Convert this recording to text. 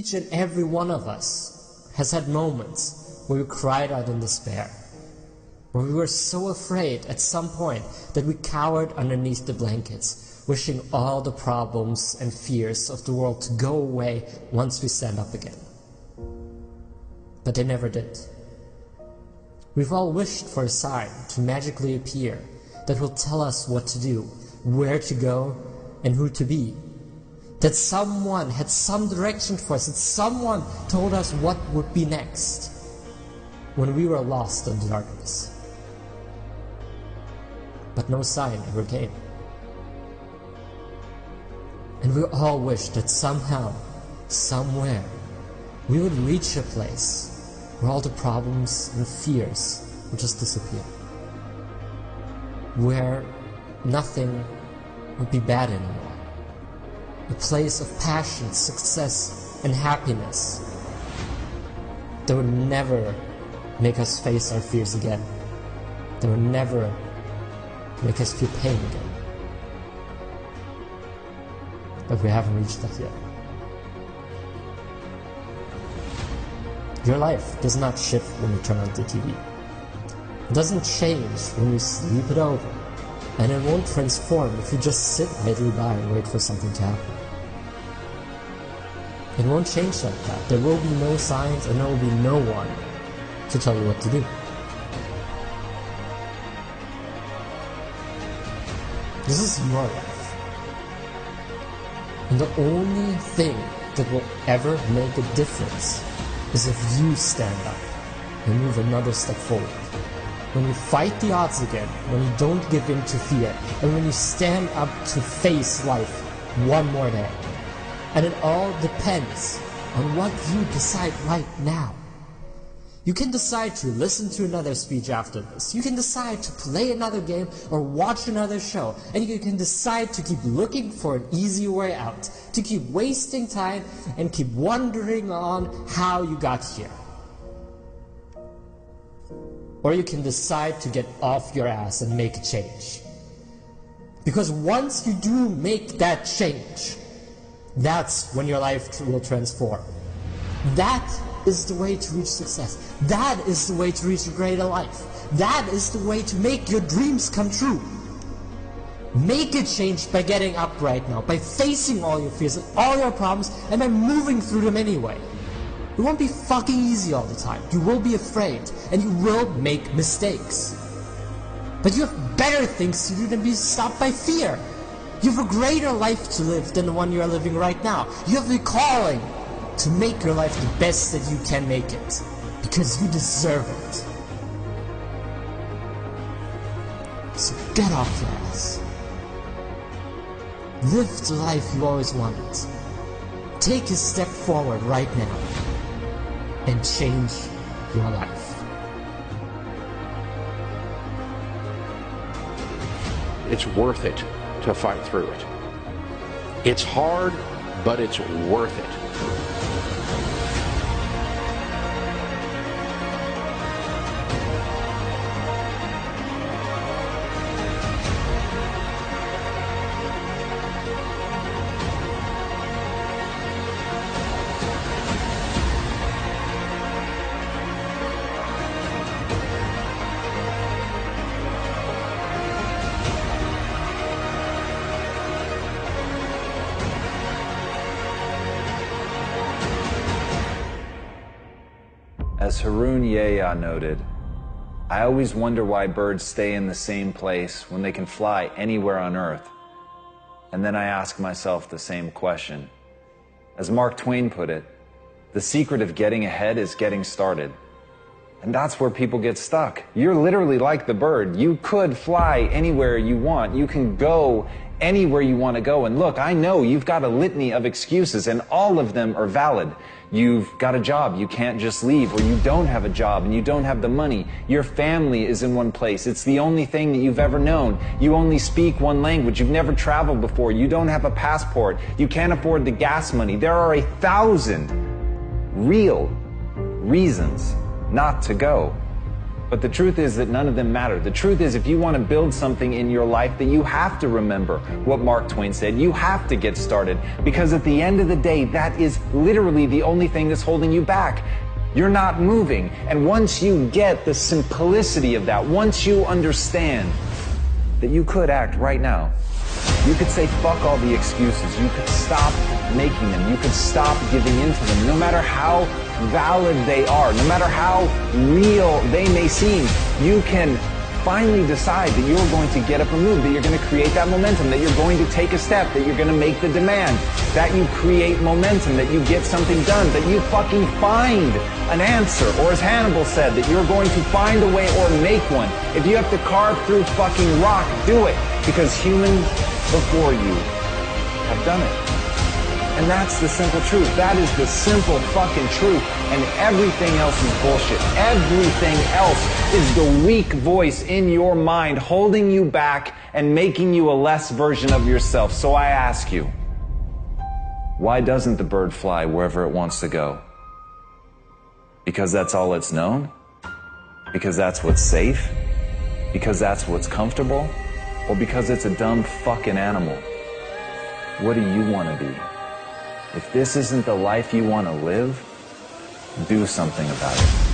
Each and every one of us has had moments where we cried out in despair, where we were so afraid at some point that we cowered underneath the blankets, wishing all the problems and fears of the world to go away once we stand up again. But they never did. We've all wished for a sign to magically appear that will tell us what to do, where to go, and who to be. That someone had some direction for us, that someone told us what would be next when we were lost in the darkness. But no sign ever came. And we all wished that somehow, somewhere, we would reach a place where all the problems and fears would just disappear. Where nothing would be bad anymore. A place of passion, success, and happiness that would never make us face our fears again. That would never make us feel pain again. But we haven't reached that yet. Your life does not shift when you turn on the TV. It doesn't change when you sleep it over. And it won't transform if you just sit idly by and wait for something to happen. It won't change like that. There will be no signs and there will be no one to tell you what to do. This is your life. And the only thing that will ever make a difference is if you stand up and move another step forward. When you fight the odds again, when you don't give in to fear, and when you stand up to face life one more day. And it all depends on what you decide right now. You can decide to listen to another speech after this. You can decide to play another game or watch another show. And you can decide to keep looking for an easier way out, to keep wasting time and keep wondering on how you got here. Or you can decide to get off your ass and make a change. Because once you do make that change, that's when your life will transform. That is the way to reach success. That is the way to reach a greater life. That is the way to make your dreams come true. Make a change by getting up right now, by facing all your fears and all your problems, and by moving through them anyway. It won't be fucking easy all the time. You will be afraid, and you will make mistakes. But you have better things to do than be stopped by fear. You have a greater life to live than the one you are living right now. You have the calling to make your life the best that you can make it. Because you deserve it. So get off your ass. Live the life you always wanted. Take a step forward right now. And change your life. It's worth it to fight through it. It's hard, but it's worth it. As Harun Yehya noted, I always wonder why birds stay in the same place when they can fly anywhere on Earth. And then I ask myself the same question. As Mark Twain put it, the secret of getting ahead is getting started. And that's where people get stuck. You're literally like the bird. You could fly anywhere you want. You can go anywhere you want to go. And look, I know you've got a litany of excuses, and all of them are valid. You've got a job, you can't just leave, or you don't have a job and you don't have the money. Your family is in one place. It's the only thing that you've ever known. You only speak one language. You've never traveled before. You don't have a passport. You can't afford the gas money. There are 1,000 real reasons not to go. But the truth is that none of them matter. The truth is, if you want to build something in your life, that you have to remember what Mark Twain said. You have to get started, because at the end of the day, that is literally the only thing that's holding you back. You're not moving. And once you get the simplicity of that, once you understand that you could act right now, you could say fuck all the excuses. You could stop making them. You could stop giving into them. No matter how valid they are, no matter how real they may seem, you can finally decide that you're going to get up and move, that you're going to create that momentum, that you're going to take a step, that you're going to make the demand, that you create momentum, that you get something done, that you fucking find an answer, or as Hannibal said, that you're going to find a way or make one. If you have to carve through fucking rock, do it, because humans before you have done it. And that's the simple truth. That is the simple fucking truth. And everything else is bullshit. Everything else is the weak voice in your mind holding you back and making you a less version of yourself. So I ask you, why doesn't the bird fly wherever it wants to go? Because that's all it's known? Because that's what's safe? Because that's what's comfortable? Or because it's a dumb fucking animal? What do you want to be? If this isn't the life you want to live, do something about it.